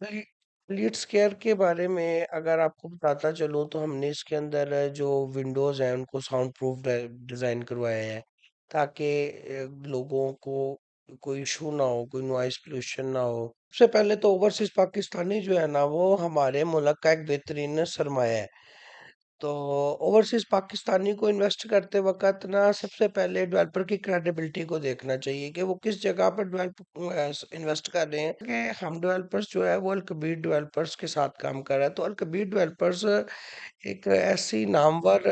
ली Leeds care के बारे में अगर आपको बताता चलूँ तो हमने इसके अंदर जो विंडोज़ हैं उनको साउंड प्रूफ डिज़ाइन करवाया है ताकि लोगों को कोई इशू ना हो, कोई नॉइज़ पोल्यूशन ना हो। सबसे पहले तो ओवरसीज़ पाकिस्तानी जो है ना वो हमारे मुल्क का एक बेहतरीन सरमाया है। तो ओवरसीज पाकिस्तानी को इन्वेस्ट करते वक्त ना सबसे पहले डेवलपर की क्रेडिबिलिटी को देखना चाहिए कि वो किस जगह पर डेवलप इन्वेस्ट कर रहे हैं कि हम डेवलपर्स जो है वो अलकबीर डेवलपर्स के साथ काम कर रहे हैं। तो अलकबीर डेवलपर्स एक ऐसी नामवर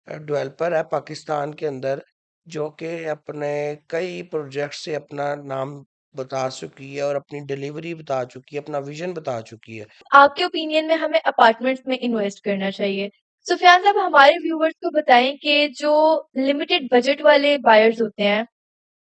डेवलपर है पाकिस्तान के अंदर जो कि अपने कई प्रोजेक्ट से अपना नाम बता चुकी है और अपनी डिलीवरी बता चुकी है, अपना विजन बता चुकी है। आपके ओपिनियन में हमें अपार्टमेंट्स में इन्वेस्ट करना चाहिए। सुफियान साहब हमारे व्यूवर्स को बताएं कि जो लिमिटेड बजट वाले बायर्स होते हैं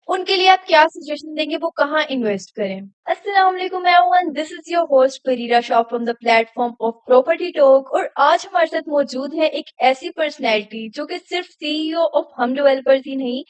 उनके लिए आप क्या सजेशन देंगे, वो कहाँ इन्वेस्ट करें? अस्सलाम वालेकुम everyone, this is your host Pareera Shah from the platform of property talk. और आज हमारे साथ मौजूद है एक ऐसी पर्सनैलिटी जो कि सिर्फ सीईओ ऑफ हम डेवलपर्स ही नहीं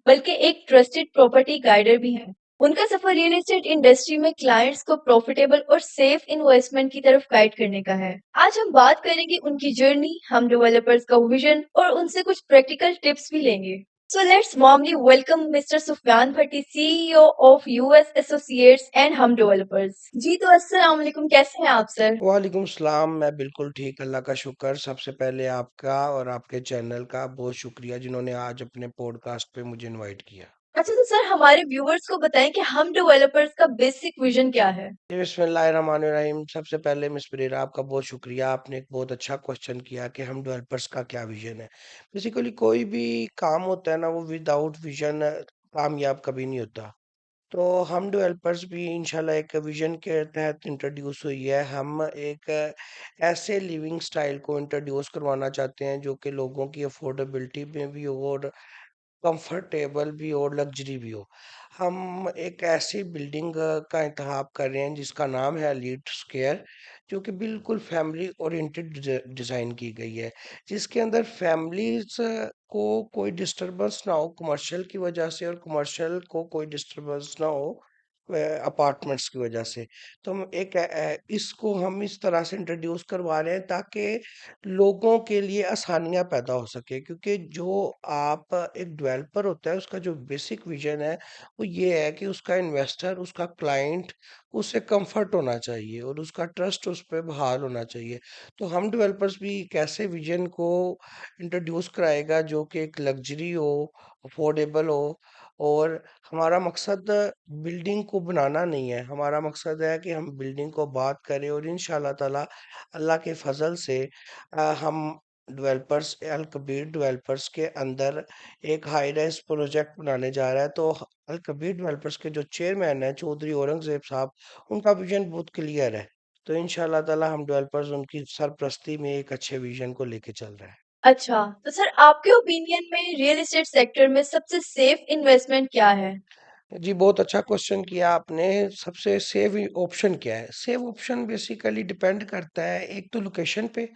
बल्कि एक ट्रस्टेड प्रॉपर्टी गाइडर भी है। उनका सफर रियल एस्टेट इंडस्ट्री में क्लाइंट्स को प्रॉफिटेबल और सेफ इन्वेस्टमेंट की तरफ गाइड करने का है। आज हम बात करेंगे उनकी जर्नी, हम डेवलपर्स का विजन और उनसे कुछ प्रैक्टिकल टिप्स भी लेंगे। So let's warmly welcome Mr. Sufyan Bhatti, CEO of US Associates and Hum Developers. जी तो अस्सलाम वालेकुम, कैसे हैं आप सर? वालेकुम सलाम। मैं बिल्कुल ठीक, अल्लाह का शुक्र। सबसे पहले आपका और आपके चैनल का बहुत शुक्रिया जिन्होंने आज अपने पॉडकास्ट पे मुझे इनवाइट किया। अच्छा तो सर हमारे व्यूवर्स को बताएं कि हम डेवलपर्स का बेसिक विजन क्या है? जी, बिस्मिल्लाहिर्रहमानिर्रहीम। सबसे पहले मिस परेरा आपका बहुत शुक्रिया। आपने एक बहुत अच्छा क्वेश्चन किया कि हम डेवलपर्स का क्या विजन है। बेसिकली कोई भी काम होता है ना वो विदाउट विजन कामयाब कभी नहीं होता। तो हम डेवलपर्स भी इंशाल्लाह एक विजन के तहत इंट्रोड्यूस हुई है। हम एक ऐसे लिविंग स्टाइल को इंट्रोड्यूस करवाना चाहते हैं जो कि लोगों की अफोर्डेबिलिटी में भी हो और कंफर्टेबल भी हो, लग्जरी भी हो। हम एक ऐसी बिल्डिंग का इंतखाब कर रहे हैं जिसका नाम है लीड स्क्वायर, जो कि बिल्कुल फैमिली ओरिएंटेड डिज़ाइन की गई है, जिसके अंदर फैमिलीज को कोई डिस्टरबेंस ना हो कमर्शियल की वजह से और कमर्शियल को कोई डिस्टरबेंस ना हो अपार्टमेंट्स की वजह से। तो हम इसको हम इस तरह से इंट्रोड्यूस करवा रहे हैं ताकि लोगों के लिए आसानियाँ पैदा हो सके, क्योंकि जो आप एक डेवलपर होता है उसका जो बेसिक विजन है वो ये है कि उसका इन्वेस्टर, उसका क्लाइंट उससे कंफर्ट होना चाहिए और उसका ट्रस्ट उस पे बहाल होना चाहिए। तो हम डेवलपर्स भी एक ऐसे विजन को इंट्रोड्यूस कराएगा जो कि एक लग्जरी हो, अफोर्डेबल हो। और हमारा मकसद बिल्डिंग को बनाना नहीं है, हमारा मकसद है कि हम बिल्डिंग को आबाद करें और इंशाल्लाह ताला अल्लाह के फजल से हम डेवलपर्स अल कबीर डेवलपर्स के अंदर एक हाई राइज प्रोजेक्ट बनाने जा रहा है। तो अल कबीर डेवलपर्स के जो चेयरमैन है चौधरी औरंगजेब साहब, उनका विजन बहुत क्लियर है। तो इंशाल्लाह ताला हम डेवलपर्स उनकी सरपरस्ती में एक अच्छे विजन को लेके चल रहे हैं। अच्छा, तो सर आपके ओपिनियन में रियल एस्टेट सेक्टर में सबसे सेफ इन्वेस्टमेंट क्या है? जी, बहुत अच्छा क्वेश्चन किया आपने। सबसे सेफ ऑप्शन क्या है? सेफ ऑप्शन बेसिकली डिपेंड करता है एक तो लोकेशन पे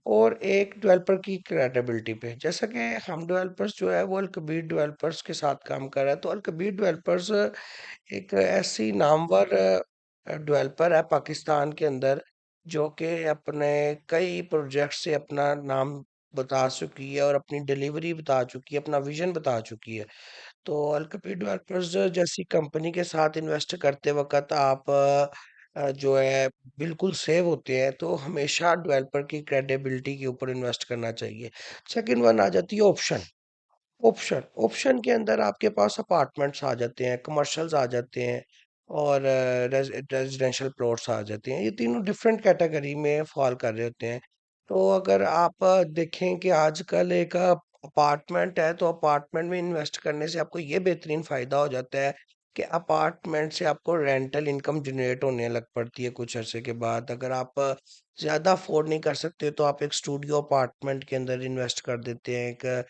और एक डेवलपर की क्रेडिबिलिटी पे। जैसा कि हम डेवलपर्स जो है वो अलकबीर डेवलपर्स के साथ काम कर रहा है। तो अलकबीर डेवलपर्स एक ऐसी नामवर डेवलपर है पाकिस्तान के अंदर जो कि अपने कई प्रोजेक्ट से अपना नाम बता चुकी है और अपनी डिलीवरी बता चुकी है, अपना विजन बता चुकी है। तो अल्कपी डेवलपर्स जैसी कंपनी के साथ इन्वेस्ट करते वक्त आप जो है बिल्कुल सेव होते हैं। तो हमेशा डेवलपर की क्रेडिबिलिटी के ऊपर इन्वेस्ट करना चाहिए। सेकंड वन आ जाती है ऑप्शन। ऑप्शन ऑप्शन के अंदर आपके पास अपार्टमेंट्स आ जाते हैं, कमर्शियल्स आ जाते हैं और रेजिडेंशियल प्लॉट्स आ जाते हैं। ये तीनों डिफरेंट कैटेगरी में फॉल कर रहे होते हैं। तो अगर आप देखें कि आजकल एक अपार्टमेंट है तो अपार्टमेंट में इन्वेस्ट करने से आपको ये बेहतरीन फायदा हो जाता है कि अपार्टमेंट से आपको रेंटल इनकम जनरेट होने लग पड़ती है कुछ अरसे के बाद। अगर आप ज़्यादा अफोर्ड नहीं कर सकते तो आप एक स्टूडियो अपार्टमेंट के अंदर इन्वेस्ट कर देते हैं एक।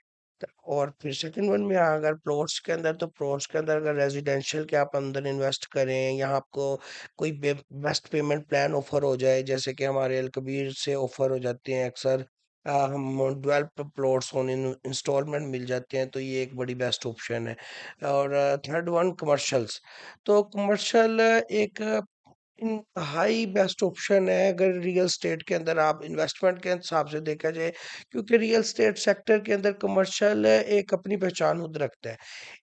और फिर सेकंड वन में अगर प्लॉट्स के अंदर, तो प्लॉट्स के अंदर अगर रेजिडेंशियल के आप अंदर इन्वेस्ट करें, यहाँ आपको कोई बेस्ट पेमेंट प्लान ऑफर हो जाए, जैसे कि हमारे अलकबीर से ऑफर हो जाते हैं अक्सर। हम 12 प्लॉट्स ऑन इंस्टॉलमेंट मिल जाते हैं, तो ये एक बड़ी बेस्ट ऑप्शन है। और थर्ड वन कमर्शियल्स। तो कमर्शियल एक इंतहाई बेस्ट ऑप्शन है अगर रियल एस्टेट के अंदर आप इन्वेस्टमेंट के हिसाब से देखा जाए, क्योंकि रियल एस्टेट सेक्टर के अंदर कमर्शियल एक अपनी पहचान खुद रखता है।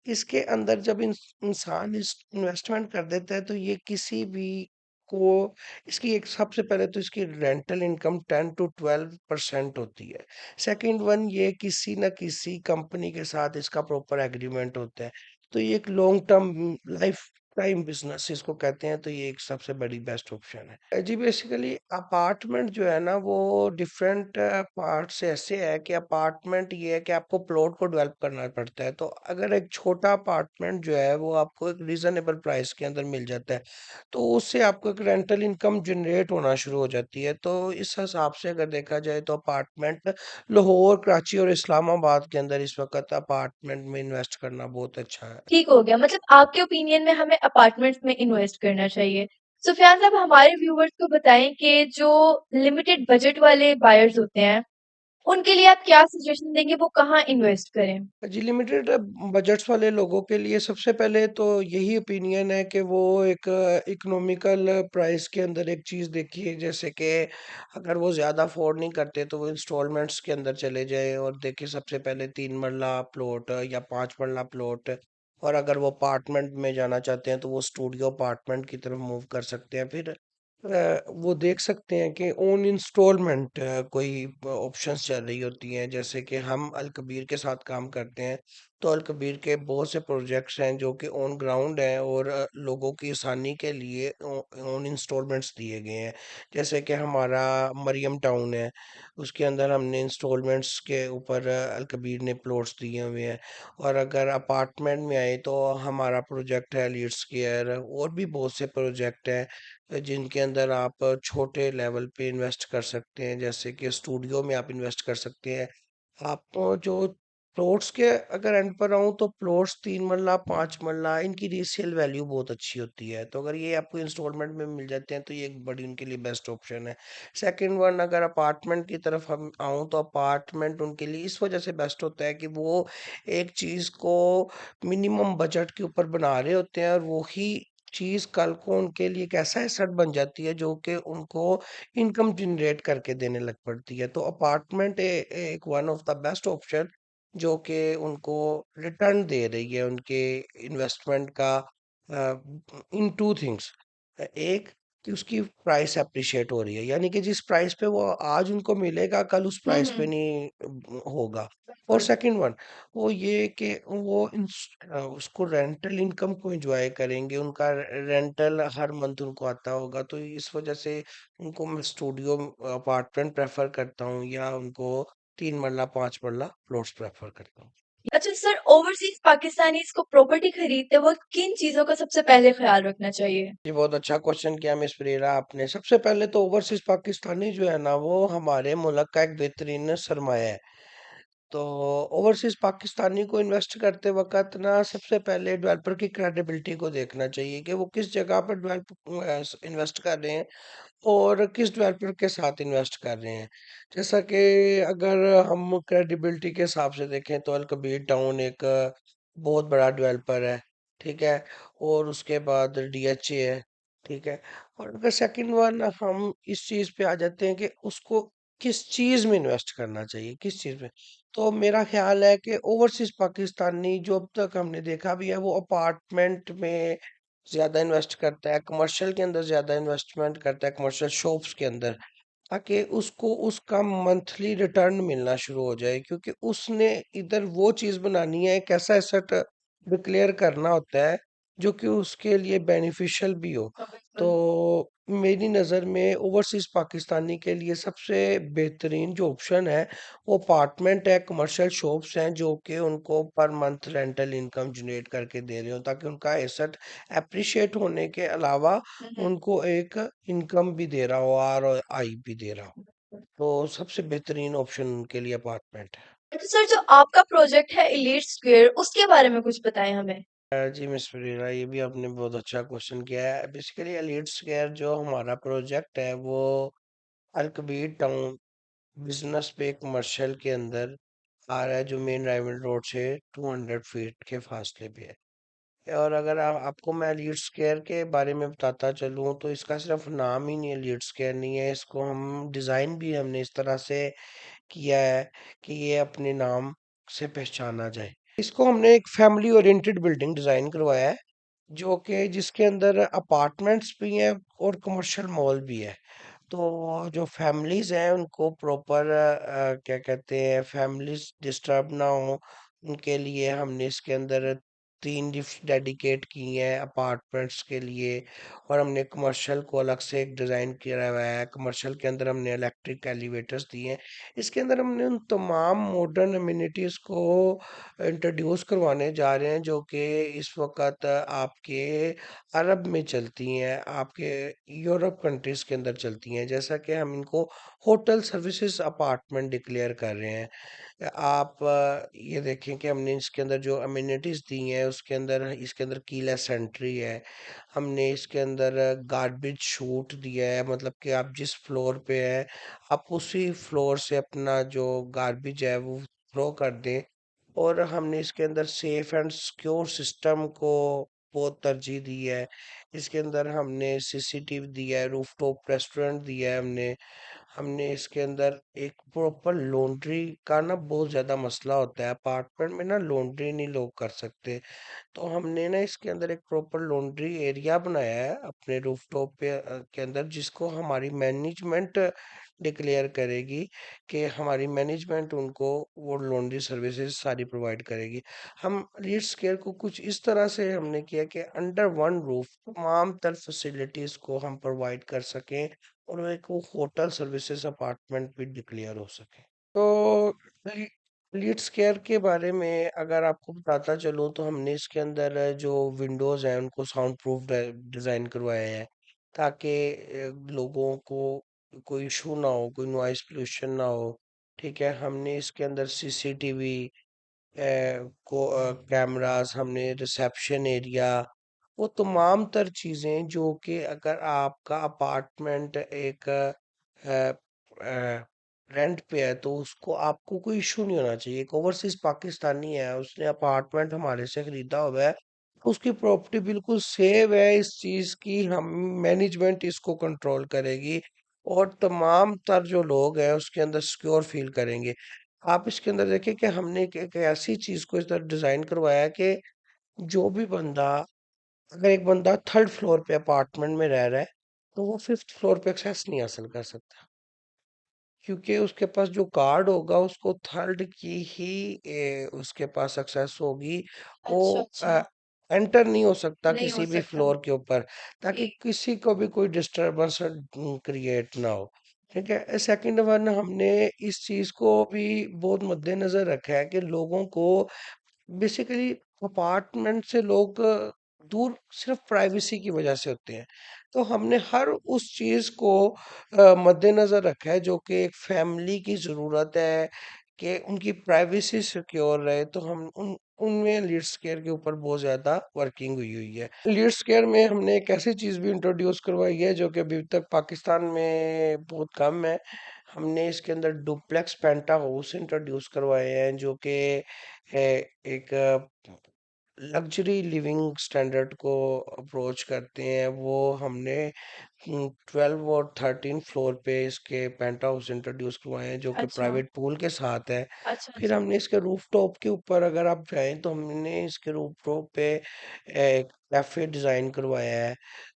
इसके अंदर जब इंसान इस इन्वेस्टमेंट कर देता है तो ये किसी भी को इसकी एक सबसे पहले तो इसकी रेंटल इनकम 10 to 12% होती है। सेकंड वन, ये किसी ना किसी कंपनी के साथ इसका प्रॉपर एग्रीमेंट होता है। तो ये एक long term life time business इसको कहते हैं, तो ये एक सबसे बड़ी बेस्ट ऑप्शन है। जी बेसिकली अपार्टमेंट जो है ना वो डिफरेंट पार्ट से ऐसे है कि अपार्टमेंट ये है कि आपको प्लॉट को डेवलप करना पड़ता है। तो अगर एक छोटा अपार्टमेंट जो है वो आपको एक रीजनेबल प्राइस के अंदर मिल जाता है, तो उससे आपको एक रेंटल इनकम जनरेट होना शुरू हो जाती है। तो इस हिसाब से अगर देखा जाए तो अपार्टमेंट लाहौर, कराची और इस्लामाबाद के अंदर इस वक्त अपार्टमेंट में इन्वेस्ट करना बहुत अच्छा है। ठीक हो गया, मतलब आपके ओपिनियन में हमें अपार्टमेंट्स में इन्वेस्ट करना चाहिए। सुफियान साहब, हमारे व्यूवर्स को बताएं कि जो लिमिटेड बजट वाले बायर्स होते हैं, उनके लिए आप क्या सजेशन देंगे, वो कहाँ इन्वेस्ट करें? जी लिमिटेड बजट्स वाले लोगों के लिए सबसे पहले तो यही ओपिनियन है कि वो एक इकोनॉमिकल प्राइस के अंदर एक चीज़ देखिए, जैसे कि अगर वो ज़्यादा अफोर्ड नहीं करते तो वो इंस्टॉलमेंट्स के अंदर चले जाए और देखिए सबसे पहले 3 मरला प्लॉट या 5 मरला प्लॉट। और अगर वो अपार्टमेंट में जाना चाहते हैं तो वो स्टूडियो अपार्टमेंट की तरफ मूव कर सकते हैं। फिर वो देख सकते हैं कि ओन इंस्टॉलमेंट कोई ऑप्शंस चल रही होती हैं, जैसे कि हम अल कबीर के साथ काम करते हैं। तो अल कबीर के बहुत से प्रोजेक्ट्स हैं जो कि ऑन ग्राउंड हैं और लोगों की आसानी के लिए ऑन इंस्टॉलमेंट्स दिए गए हैं। जैसे कि हमारा मरियम टाउन है, उसके अंदर हमने इंस्टॉलमेंट्स के ऊपर अल कबीर ने प्लॉट्स दिए हुए हैं। और अगर अपार्टमेंट में आए तो हमारा प्रोजेक्ट है लीड स्क्वायर, और भी बहुत से प्रोजेक्ट हैं जिनके अंदर आप छोटे लेवल पे इन्वेस्ट कर सकते हैं, जैसे कि स्टूडियो में आप इन्वेस्ट कर सकते हैं। आपको जो प्लॉट्स के अगर एंड पर आऊँ तो प्लॉट्स 3 मरला 5 मरला इनकी रीसेल वैल्यू बहुत अच्छी होती है। तो अगर ये आपको इंस्टॉलमेंट में मिल जाते हैं तो ये एक बड़ी उनके लिए बेस्ट ऑप्शन है। सेकंड वन, अगर अपार्टमेंट की तरफ हम आऊँ तो अपार्टमेंट उनके लिए इस वजह से बेस्ट होता है कि वो एक चीज़ को मिनिमम बजट के ऊपर बना रहे होते हैं, और वो ही चीज़ कल को उनके लिए एक ऐसा एसेट बन जाती है जो कि उनको इनकम जनरेट करके देने लग पड़ती है। तो अपार्टमेंट एक one of the best option जो कि उनको रिटर्न दे रही है उनके इन्वेस्टमेंट का इन टू थिंग्स। एक कि उसकी प्राइस अप्रिशिएट हो रही है, यानी कि जिस प्राइस पे वो आज उनको मिलेगा कल उस प्राइस पे नहीं होगा। और बिल्कुल। सेकंड वन, वो ये कि वो उसको रेंटल इनकम को एंजॉय करेंगे, उनका रेंटल हर मंथ उनको आता होगा। तो इस वजह से उनको मैं स्टूडियो अपार्टमेंट प्रेफर करता हूँ, या उनको 3 मरला 5 मरला प्लॉट्स प्रेफर करता हूँ। अच्छा सर, ओवरसीज पाकिस्तानीज को प्रॉपर्टी खरीदते वक्त किन चीजों का सबसे पहले ख्याल रखना चाहिए? ये बहुत अच्छा क्वेश्चन किया मिस प्रेरा आपने। सबसे पहले तो ओवरसीज पाकिस्तानी जो है ना वो हमारे मुल्क का एक बेहतरीन सरमाया है। तो ओवरसीज पाकिस्तानी को इन्वेस्ट करते वक्त ना सबसे पहले डेवलपर की क्रेडिबिलिटी को देखना चाहिए कि वो किस जगह पर डेवलप इन्वेस्ट कर रहे हैं और किस डेवलपर के साथ इन्वेस्ट कर रहे हैं। जैसा कि अगर हम क्रेडिबिलिटी के हिसाब से देखें तो अल कबीर टाउन एक बहुत बड़ा डेवलपर है, ठीक है। और उसके बाद डीएचए है, ठीक है। और अगर सेकंड वन हम इस चीज पे आ जाते हैं कि उसको किस चीज में इन्वेस्ट करना चाहिए, किस चीज में। तो मेरा ख्याल है कि ओवरसीज पाकिस्तानी जो अब तक हमने देखा भी है वो अपार्टमेंट में ज्यादा इन्वेस्ट करता है, कमर्शियल के अंदर ज्यादा इन्वेस्टमेंट करता है, कमर्शियल शॉप्स के अंदर, ताकि उसको उसका मंथली रिटर्न मिलना शुरू हो जाए। क्योंकि उसने इधर वो चीज बनानी है, एक ऐसा एसेट डिक्लेयर करना होता है जो कि उसके लिए बेनिफिशियल भी हो। हाँ, तो बिल्कुल। मेरी नज़र में ओवरसीज पाकिस्तानी के लिए सबसे बेहतरीन जो ऑप्शन है वो अपार्टमेंट है, कमर्शियल शॉप्स हैं जो कि उनको per month rental income generate करके दे रहे हो, ताकि उनका एसेट अप्रिशिएट होने के अलावा उनको एक इनकम भी दे रहा हो, आर आई भी दे रहा हो। तो सबसे बेहतरीन ऑप्शन उनके लिए अपार्टमेंट है। अच्छा सर, जो आपका प्रोजेक्ट है एलीट स्क्वायर, उसके बारे में कुछ बताएं हमें। जी मिस फरीरा, ये भी आपने बहुत अच्छा क्वेश्चन किया है। बेसिकली एलिट्स केयर जो हमारा प्रोजेक्ट है वो अल्कबीर टाउन बिजनेस पे कमर्शियल के अंदर आ रहा है, जो मेन राइवल रोड से 200 फीट के फासले पे है। और अगर आपको मैं लीड्स केयर के बारे में बताता चलूँ तो इसका सिर्फ नाम ही नहीं है, लीड्स केयर नहीं है, इसको हम डिज़ाइन भी हमने इस तरह से किया है कि ये अपने नाम से पहचाना जाए। इसको हमने एक फैमिली ओरिएंटेड बिल्डिंग डिज़ाइन करवाया है, जो कि जिसके अंदर अपार्टमेंट्स भी हैं और कमर्शियल मॉल भी है। तो जो फैमिलीज हैं उनको प्रॉपर क्या कहते हैं, फैमिलीज डिस्टर्ब ना हो उनके लिए हमने इसके अंदर 3 लिफ्ट डेडिकेट की हैं अपार्टमेंट्स के लिए। और हमने कमर्शियल को अलग से एक डिज़ाइन किया हुआ है, कमर्शियल के अंदर हमने इलेक्ट्रिक एलिवेटर्स दिए हैं। इसके अंदर हमने उन तमाम मॉडर्न अम्यूनिटीज़ को इंट्रोड्यूस करवाने जा रहे हैं जो कि इस वक्त आपके अरब में चलती हैं, आपके यूरोप कंट्रीज के अंदर चलती हैं। जैसा कि हम इनको होटल सर्विसेज अपार्टमेंट डिक्लेयर कर रहे हैं। आप ये देखें कि हमने इसके अंदर जो अम्यूनिटीज दी हैं उसके अंदर इसके अंदर कीलेस एंट्री है। हमने इसके अंदर गार्बेज शूट दिया है, मतलब कि आप जिस फ्लोर पे हैं आप उसी फ्लोर से अपना जो गार्बेज है वो थ्रो कर दें। और हमने इसके अंदर सेफ एंड सिक्योर सिस्टम को बहुत तरजीह दी है। इसके अंदर हमने सीसीटीवी दिया है, रूफटॉप रेस्टोरेंट दिया है हमने। हमने इसके अंदर एक प्रॉपर लॉन्ड्री का ना बहुत ज़्यादा मसला होता है, अपार्टमेंट में ना लॉन्ड्री नहीं लोग कर सकते। तो हमने ना इसके अंदर एक प्रॉपर लॉन्ड्री एरिया बनाया है अपने रूफटॉप पे के अंदर, जिसको हमारी मैनेजमेंट डिक्लेयर करेगी कि हमारी मैनेजमेंट उनको वो लॉन्ड्री सर्विसेज सारी प्रोवाइड करेगी। हम लीड्स केयर को कुछ इस तरह से हमने किया कि अंडर वन रूफ तमाम तर फैसिलिटीज को हम प्रोवाइड कर सकें और वो एक वो होटल सर्विसेज अपार्टमेंट भी डिक्लेयर हो सके। तो लीड्स केयर के बारे में अगर आपको बताता चलूँ तो हमने इसके अंदर जो विंडोज़ हैं उनको साउंड प्रूफ डिज़ाइन करवाया है, ताकि लोगों को कोई इशू ना हो, कोई नॉइस पोल्यूशन ना हो। ठीक है, हमने इसके अंदर सीसीटीवी को कैमरास, हमने रिसेप्शन एरिया, वो तमाम तर चीज़ें जो कि अगर आपका अपार्टमेंट एक रेंट पे है तो उसको आपको कोई इशू नहीं होना चाहिए। एक ओवरसीज पाकिस्तानी है, उसने अपार्टमेंट हमारे से खरीदा हुआ है, उसकी प्रॉपर्टी बिल्कुल सेव है, इस चीज़ की हम मैनेजमेंट इसको कंट्रोल करेगी और तमाम तर जो लोग हैं उसके अंदर सिक्योर फील करेंगे। आप इसके अंदर देखिए कि हमने एक ऐसी चीज़ को इस तरह डिज़ाइन करवाया है कि जो भी बंदा, अगर एक बंदा थर्ड फ्लोर पे अपार्टमेंट में रह रहा है तो वो फिफ्थ फ्लोर पे एक्सेस नहीं हासिल कर सकता, क्योंकि उसके पास जो कार्ड होगा उसको थर्ड की ही उसके पास एक्सेस होगी। वो अच्छा, अच्छा। एंटर नहीं हो सकता नहीं हो किसी भी सकता। फ्लोर के ऊपर, ताकि जी। किसी को भी कोई डिस्टरबेंस क्रिएट ना हो। ठीक है, सेकंड वन हमने इस चीज को भी बहुत मद्देनजर रखा है कि लोगों को बेसिकली अपार्टमेंट से लोग दूर सिर्फ प्राइवेसी की वजह से होते हैं। तो हमने हर उस चीज को मद्देनजर रखा है जो कि एक फैमिली की जरूरत है कि उनकी प्राइवेसी सिक्योर रहे। तो हम उन उनमें लीड्स केयर के ऊपर बहुत ज्यादा वर्किंग हुई हुई है। लीड्स केयर में हमने एक ऐसी चीज भी इंट्रोड्यूस करवाई है जो कि अभी तक पाकिस्तान में बहुत कम है। हमने इसके अंदर डुप्लेक्स पेंटा हाउस इंट्रोड्यूस करवाए हैं जो कि एक लग्जरी लिविंग स्टैंडर्ड को अप्रोच करते हैं। वो हमने 12 और 13 फ्लोर पे इसके पेंट हाउस इंट्रोड्यूस करवाए हैं जो कि अच्छा। प्राइवेट पूल के साथ है। अच्छा, फिर अच्छा। हमने इसके रूफटॉप के ऊपर अगर आप जाएं तो हमने इसके रूफटॉप पे एक कैफे डिजाइन करवाया है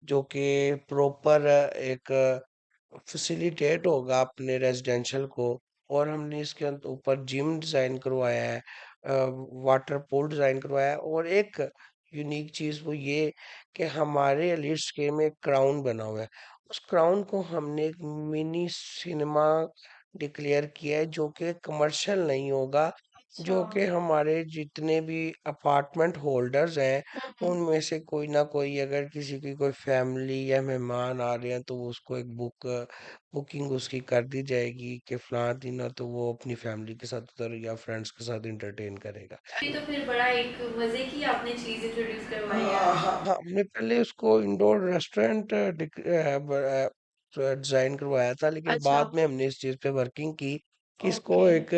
जो कि प्रॉपर एक फैसिलिटेट होगा अपने रेजिडेंशियल को। और हमने इसके ऊपर जिम डिजाइन करवाया है, वाटर पूल डिजाइन करवाया है। और एक यूनिक चीज वो ये कि हमारे एलिट स्के में एक क्राउन बना हुआ है, उस क्राउन को हमने एक मिनी सिनेमा डिक्लेयर किया है जो कि कमर्शियल नहीं होगा, अच्छा। जो कि हमारे जितने भी अपार्टमेंट होल्डर्स हैं हुँ, हुँ। उनमें से कोई ना कोई, अगर किसी की कोई फैमिली या मेहमान आ रहे हैं तो वो उसको एक बुकिंग उसकी कर दी जाएगी कि फलां दिन है तो वो अपनी फैमिली के साथ उधर या फ्रेंड्स के साथ इंटरटेन करेगा। ये तो फिर बड़ा एक मज़े की आपने चीज़ इंट्रोड्यूस करवाई है। हाँ हाँ हाँ, हमने पहले उसको इंडोर रेस्टोरेंट डिजाइन करवाया था, लेकिन अच्छा। बाद में हमने इस चीज पे वर्किंग की कि इसको ओके। एक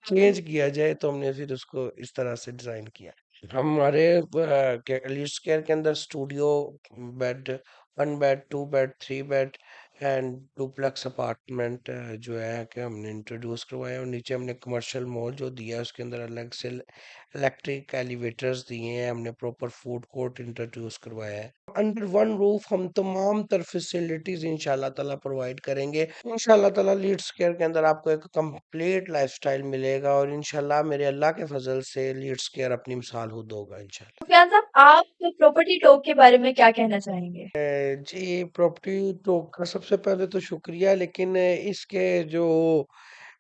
चेंज किया जाए, तो हमने फिर उसको इस तरह से डिजाइन किया। हमारे लीड्स केयर के अंदर studio bed, 1 bed, 2 bed, 3 bed and duplex apartment जो है कि हमने इंट्रोड्यूस करवाया, और नीचे हमने कमर्शियल मॉल जो दिया है उसके अंदर अलग से इलेक्ट्रिक एलिवेटर्स दिए हैं, हमने प्रॉपर फूड कोर्ट इंट्रोड्यूस करवाया है। अंडर वन रूफ हम तमाम तर फैसिलिटीज इंशाल्लाह ताला प्रोवाइड करेंगे। इंशाल्लाह ताला लीड्स केयर के अंदर आपको एक कंप्लीट लाइफस्टाइल मिलेगा, और इंशाल्लाह मेरे अल्लाह के फजल से लीड्स केयर अपनी मिसाल खुद होगा इंशाल्लाह। सुफियान साहब, आप प्रॉपर्टी टॉक के बारे में क्या कहना चाहेंगे? जी, प्रॉपर्टी टॉक का सबसे पहले तो शुक्रिया, लेकिन इसके जो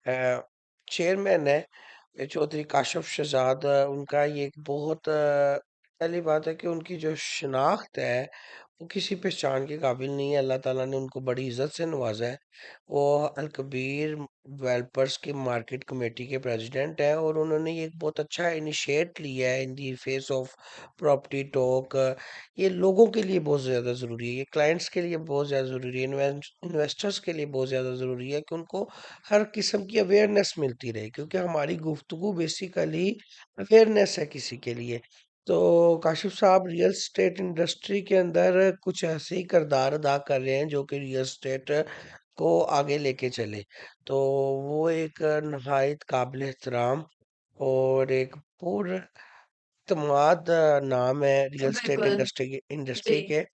चेयरमैन है चौधरी काशफ शहजाद, उनका ये एक बहुत पहली बात है कि उनकी जो शनाख्त है वो किसी पहचान के काबिल नहीं है। अल्लाह ताला ने उनको बड़ी इज्जत से नवाजा है। वो अल कबीर डेवलपर्स की मार्केट कमेटी के प्रेसिडेंट हैं, और उन्होंने ये एक बहुत अच्छा इनिशिएट लिया है इन दी फेस ऑफ प्रॉपर्टी टॉक। ये लोगों के लिए बहुत ज़्यादा ज़रूरी है, ये क्लाइंट्स के लिए बहुत ज़्यादा ज़रूरी है, इन्वेस्टर्स के लिए बहुत ज़्यादा ज़रूरी है कि उनको हर किस्म की अवेयरनेस मिलती रहे, क्योंकि हमारी गुफ्तगू बेसिकली अवेयरनेस है किसी के लिए। तो काशिफ साहब रियल एस्टेट इंडस्ट्री के अंदर कुछ ऐसे ही किरदार अदा कर रहे हैं जो कि रियल एस्टेट को आगे लेके चले। तो वो एक नहायत काबिल एहतराम और एक पूर्ण तमाद नाम है रियल एस्टेट बिल्कुल। इंडस्ट्री जी। के।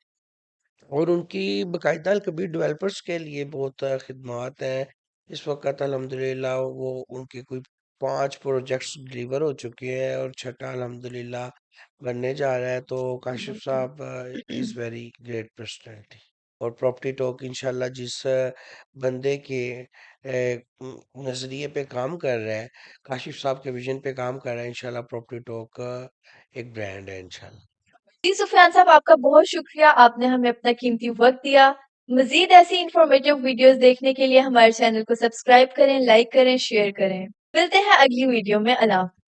और उनकी बाकायदा कभी डेवलपर्स के लिए बहुत खिदमात हैं। इस वक्त अल्हम्दुलिल्लाह वो उनके कोई 5 प्रोजेक्ट्स डिलीवर हो चुके हैं, और छठा अल्हम्दुलिल्लाह बनने जा रहा है। तो काशिफ साहब इज़ वेरी ग्रेट पर्सनैलिटी। और प्रॉपर्टी टॉक इंशाल्लाह जिस बंदे के नज़रिए पे काम कर रहा है, काशिफ साहब के विजन पे काम कर रहा है, इंशाल्लाह प्रॉपर्टी टॉक एक ब्रांड है इंशाल्लाह। जी, सुफियान साहब, आपका बहुत शुक्रिया, आपने हमें अपना कीमती वक्त दिया। मजीद ऐसी इंफॉर्मेटिव वीडियोस देखने के लिए हमारे चैनल को सब्सक्राइब करें, लाइक करें, शेयर करें। मिलते हैं अगली वीडियो में। अल्लाह हाफ़िज़।